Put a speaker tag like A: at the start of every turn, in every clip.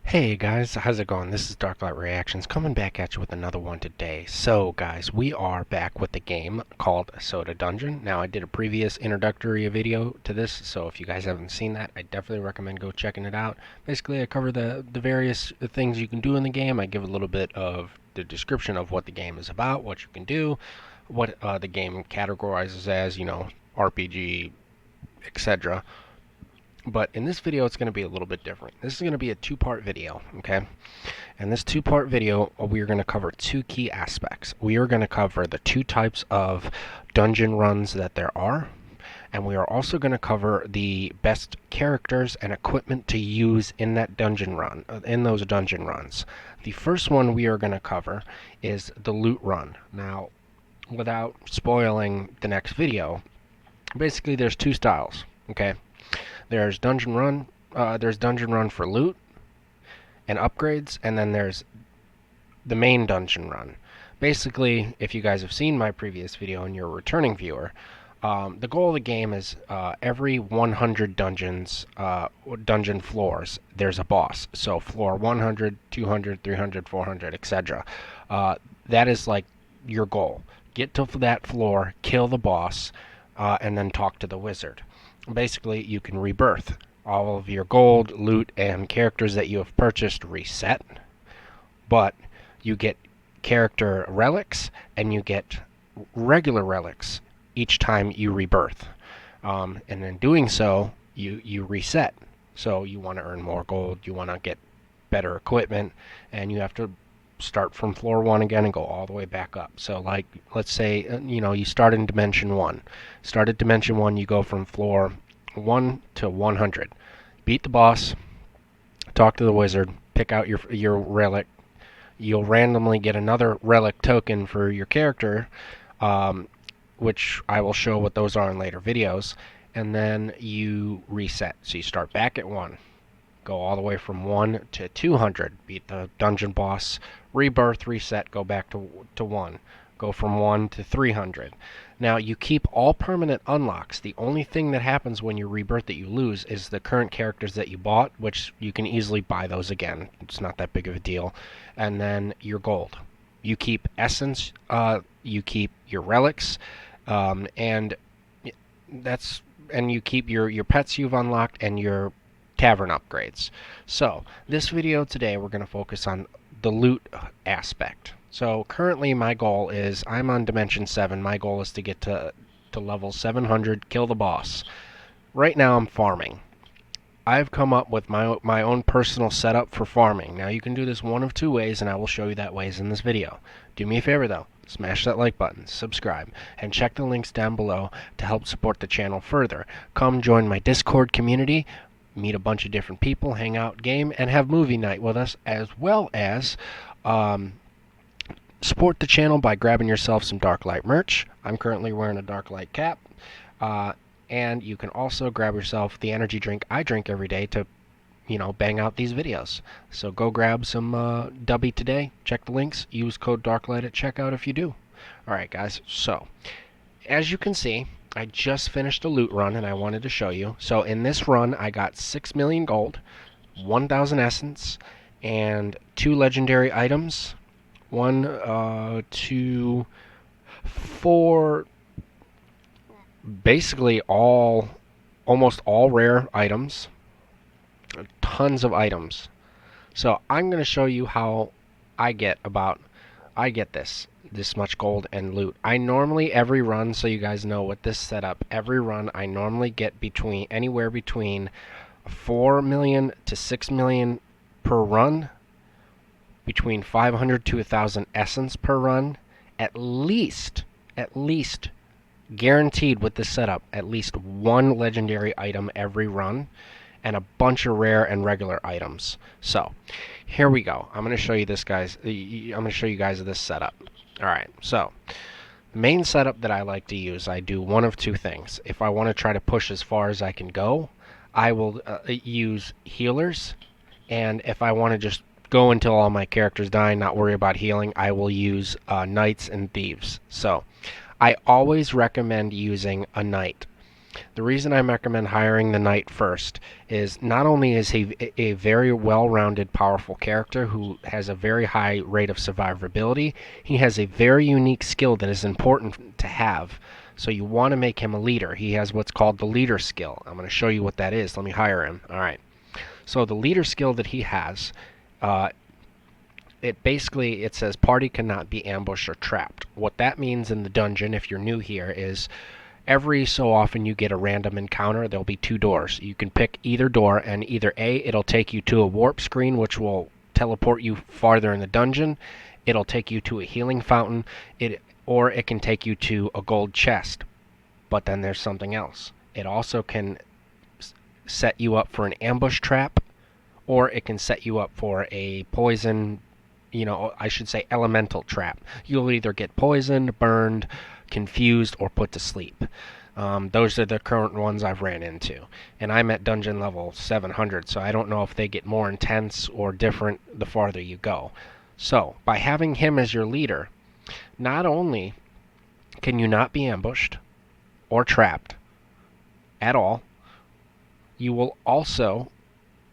A: Hey guys, how's it going? This is Darklight Reactions coming back at you with another one today. So guys, we are back with the game called Soda Dungeon. Now I did a previous introductory video to this, so if you guys haven't seen that, I definitely recommend go checking it out. Basically, I cover the various things you can do in the game. I give a little bit of the description of what the game is about, what you can do, what the game categorizes as, RPG, etc. But in this video, it's going to be a little bit different. This is going to be a two-part video, okay? And this two-part video, we are going to cover two key aspects. We are going to cover the two types of dungeon runs that there are, and we are also going to cover the best characters and equipment to use in that dungeon run, in those dungeon runs. The first one we are going to cover is the loot run. Now, without spoiling the next video, basically there's two styles, okay? There's dungeon run for loot and upgrades, and then there's the main dungeon run. Basically, if you guys have seen my previous video and you're a returning viewer, the goal of the game is every 100 dungeon floors, there's a boss. So floor 100, 200, 300, 400, etc. That is like your goal. Get to that floor, kill the boss, and then talk to the wizard. Basically, you can rebirth. All of your gold, loot, and characters that you have purchased reset, but you get character relics and you get regular relics each time you rebirth. And in doing so, you reset. So you want to earn more gold, you want to get better equipment, and you have to start from floor 1 again and go all the way back up. So like, let's say, you start in dimension 1. Start at dimension 1, you go from floor 1 to 100. Beat the boss, talk to the wizard, pick out your relic. You'll randomly get another relic token for your character, which I will show what those are in later videos, and then you reset. So you start back at 1. Go all the way from 1 to 200. Beat the dungeon boss, rebirth, reset, go back to 1. Go from 1 to 300. Now, you keep all permanent unlocks. The only thing that happens when you rebirth that you lose is the current characters that you bought, which you can easily buy those again. It's not that big of a deal. And then your gold. You keep essence, you keep your relics, and you keep your pets you've unlocked and your tavern upgrades. So this video today we're going to focus on the loot aspect. So currently my goal is, I'm on dimension 7. My goal is to get to level 700, kill the boss. Right now I'm farming. I've come up with my own personal setup for farming. Now you can do this one of two ways, and I will show you that ways in this video. Do me a favor though, smash that like button, subscribe, and check the links down below to help support the channel further. Come join my Discord community, meet a bunch of different people, hang out, game, and have movie night with us, as well as support the channel by grabbing yourself some Darklight merch. I'm currently wearing a Darklight cap, and you can also grab yourself the energy drink I drink every day to, bang out these videos. So go grab some Dubby today. Check the links. Use code Darklight at checkout if you do. Alright guys, so as you can see, I just finished a loot run and I wanted to show you. So in this run I got 6 million gold, 1,000 essence, and 2 legendary items. 1, 2, 4, basically almost all rare items. Tons of items. So I'm going to show you how I get this much gold and loot. I normally, every run, so you guys know with this setup, every run I normally get anywhere between 4 million to 6 million per run, between 500 to 1,000 essence per run, at least guaranteed with this setup, at least 1 legendary item every run, and a bunch of rare and regular items. So here we go. I'm going to show you this, guys. I'm going to show you guys this setup. Alright, so the main setup that I like to use, I do one of two things. If I want to try to push as far as I can go, I will use healers, and if I want to just go until all my characters die and not worry about healing, I will use knights and thieves. So I always recommend using a knight. The reason I recommend hiring the knight first is not only is he a very well-rounded, powerful character who has a very high rate of survivability, he has a very unique skill that is important to have. So you want to make him a leader. He has what's called the leader skill. I'm going to show you what that is. Let me hire him. All right. So the leader skill that he has, it says party cannot be ambushed or trapped. What that means in the dungeon, if you're new here, is every so often you get a random encounter. There'll be two doors. You can pick either door, and either A, it'll take you to a warp screen, which will teleport you farther in the dungeon. It'll take you to a healing fountain, or it can take you to a gold chest. But then there's something else. It also can set you up for an ambush trap, or it can set you up for a poison, I should say elemental trap. You'll either get poisoned, burned, confused, or put to sleep. Those are the current ones I've ran into. And I'm at dungeon level 700, so I don't know if they get more intense or different the farther you go. So, by having him as your leader, not only can you not be ambushed or trapped at all, you will also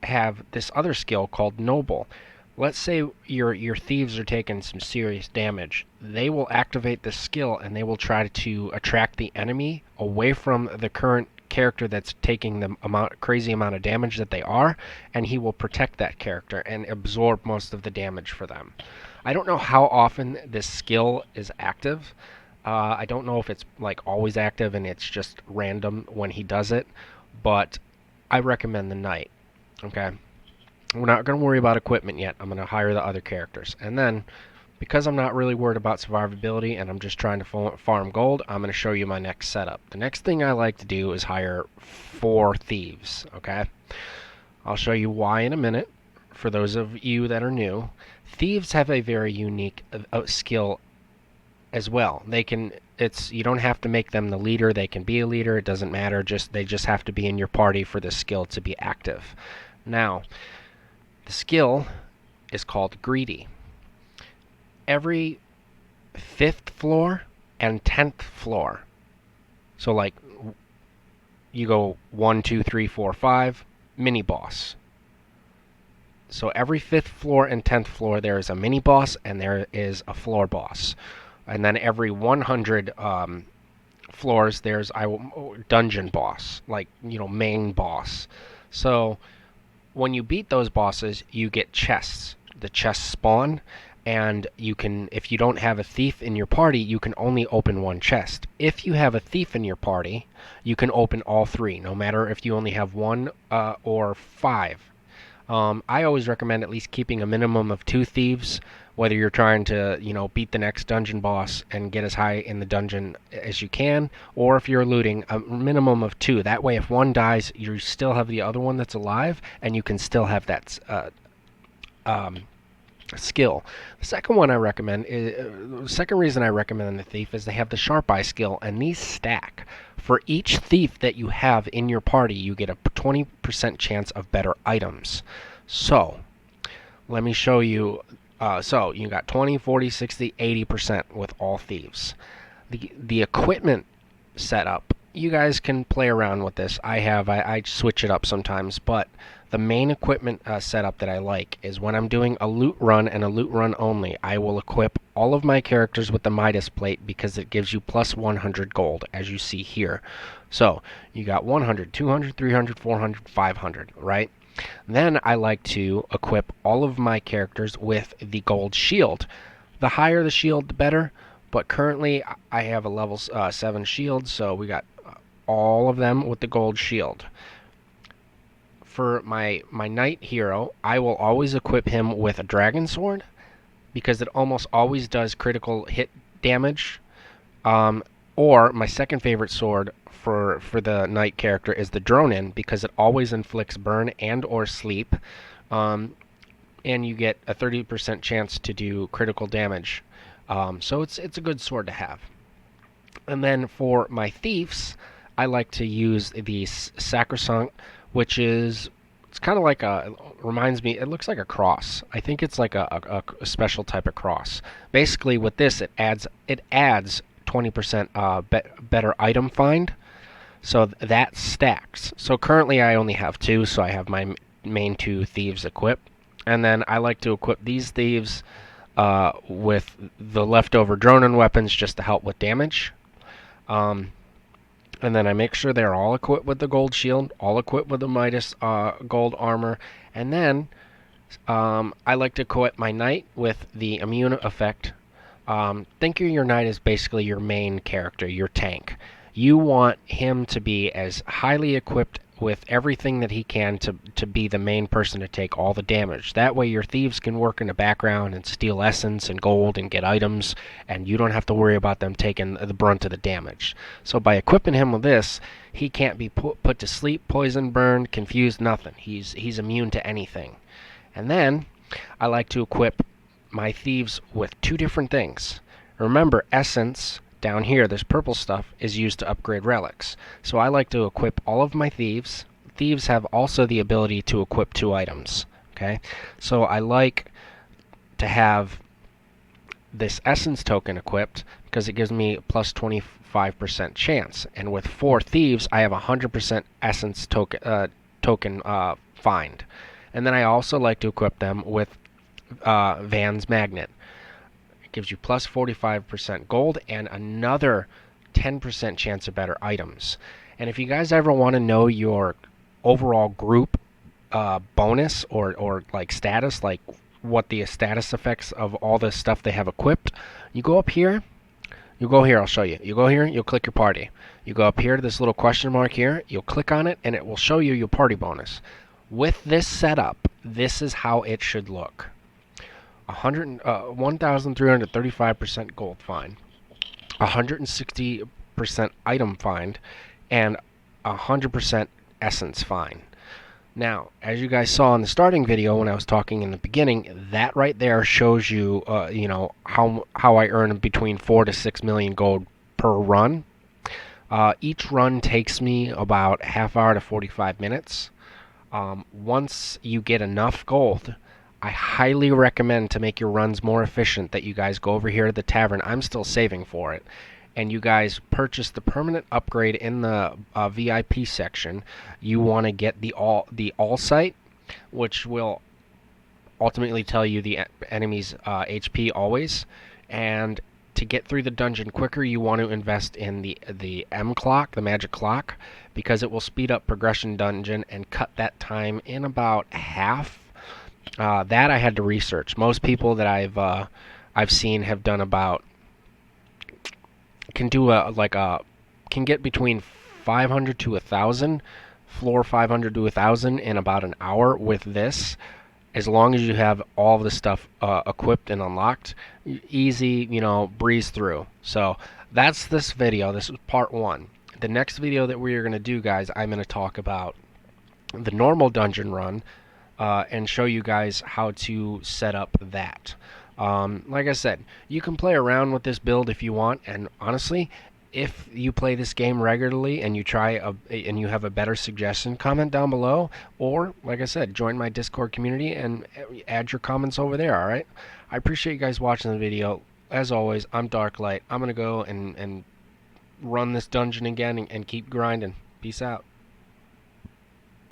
A: have this other skill called Noble. Let's say your thieves are taking some serious damage. They will activate this skill and they will try to attract the enemy away from the current character that's taking the crazy amount of damage that they are, and he will protect that character and absorb most of the damage for them. I don't know how often this skill is active. I don't know if it's like always active and it's just random when he does it, but I recommend the knight. Okay, we're not going to worry about equipment yet. I'm going to hire the other characters, and then because I'm not really worried about survivability and I'm just trying to farm gold, I'm going to show you my next setup. The next thing I like to do is hire 4 thieves. Okay, I'll show you why in a minute. For those of you that are new, thieves have a very unique skill as well. You don't have to make them the leader. They can be a leader. It doesn't matter. They just have to be in your party for the skill to be active. Now, the skill is called Greedy. Every 5th floor and 10th floor. So like you go 1, 2, 3, 4, 5, mini boss. So every 5th floor and 10th floor there is a mini boss and there is a floor boss. And then every 100 floors there's dungeon boss, like, main boss. So when you beat those bosses, you get chests. The chests spawn, and if you don't have a thief in your party, you can only open one chest. If you have a thief in your party, you can open all 3, no matter if you only have 1 or 5. I always recommend at least keeping a minimum of 2 thieves, whether you're trying to, beat the next dungeon boss and get as high in the dungeon as you can, or if you're looting, a minimum of 2. That way, if one dies, you still have the other one that's alive, and you can still have that skill. The second one I recommend the second reason I recommend the thief is they have the sharp eye skill, and these stack. For each thief that you have in your party, you get a 20% chance of better items. So, let me show you. So, you got 20, 40, 60, 80% with all thieves. The equipment setup, you guys can play around with this. I switch it up sometimes, but the main equipment setup that I like is when I'm doing a loot run and a loot run only, I will equip all of my characters with the Midas plate because it gives you plus 100 gold, as you see here. So, you got 100, 200, 300, 400, 500, right? Then I like to equip all of my characters with the gold shield. The higher the shield, the better, but currently I have a level 7 shield, so we got all of them with the gold shield. For my knight hero, I will always equip him with a dragon sword because it almost always does critical hit damage. Or my second favorite sword for the knight character is the Dronin because it always inflicts burn and or sleep, and you get a 30% chance to do critical damage. So it's a good sword to have. And then for my thieves, I like to use the Sacrosanct, which is, it's kind of like reminds me, it looks like a cross. I think it's like a special type of cross. Basically with this, it adds 20% better item find. So that stacks. So currently I only have 2, so I have my main 2 thieves equipped. And then I like to equip these thieves with the leftover drone and weapons just to help with damage. And then I make sure they're all equipped with the gold shield, all equipped with the Midas gold armor. And then I like to equip my knight with the immune effect. Think of your knight as basically your main character, your tank. You want him to be as highly equipped with everything that he can to be the main person to take all the damage. That way your thieves can work in the background and steal essence and gold and get items, and you don't have to worry about them taking the brunt of the damage. So by equipping him with this, he can't be put to sleep, poisoned, burned, confused, nothing. He's immune to anything. And then I like to equip my thieves with 2 different things. Remember, essence down here, this purple stuff, is used to upgrade relics. So I like to equip all of my thieves. Thieves have also the ability to equip 2 items. Okay, so I like to have this essence token equipped because it gives me plus 25% chance. And with 4 thieves, I have 100% essence token find. And then I also like to equip them with Van's magnet. It gives you plus 45% gold and another 10% chance of better items. And if you guys ever want to know your overall group bonus or like status, like what the status effects of all this stuff they have equipped, you go up here. You go here, I'll show you. You go here, you'll click your party. You go up here to this little question mark here, you'll click on it, and it will show you your party bonus. With this setup, this is how it should look. 1,335% gold find, 160% item find, and 100% essence find. Now, as you guys saw in the starting video when I was talking in the beginning, that right there shows you, how I earn between 4 to 6 million gold per run. Each run takes me about half hour to 45 minutes. Once you get enough gold, I highly recommend to make your runs more efficient that you guys go over here to the tavern. I'm still saving for it. And you guys purchase the permanent upgrade in the VIP section. You want to get the all sight, which will ultimately tell you the enemy's HP always. And to get through the dungeon quicker, you want to invest in the M clock, the magic clock, because it will speed up progression dungeon and cut that time in about half. That I had to research. Most people that I've seen have done about can get between 500 to 1,000, floor 500 to 1,000 in about an hour with this. As long as you have all of the stuff equipped and unlocked, easy, breeze through. So that's this video. This is part 1. The next video that we are going to do, guys, I'm going to talk about the normal dungeon run and show you guys how to set up that. Like I said, you can play around with this build if you want, and honestly, if you play this game regularly and you and you have a better suggestion, comment down below, or like I said, join my Discord community and add your comments over there. All right, I appreciate you guys watching the video. As always, I'm Darklight. I'm gonna go and run this dungeon again and keep grinding. Peace out.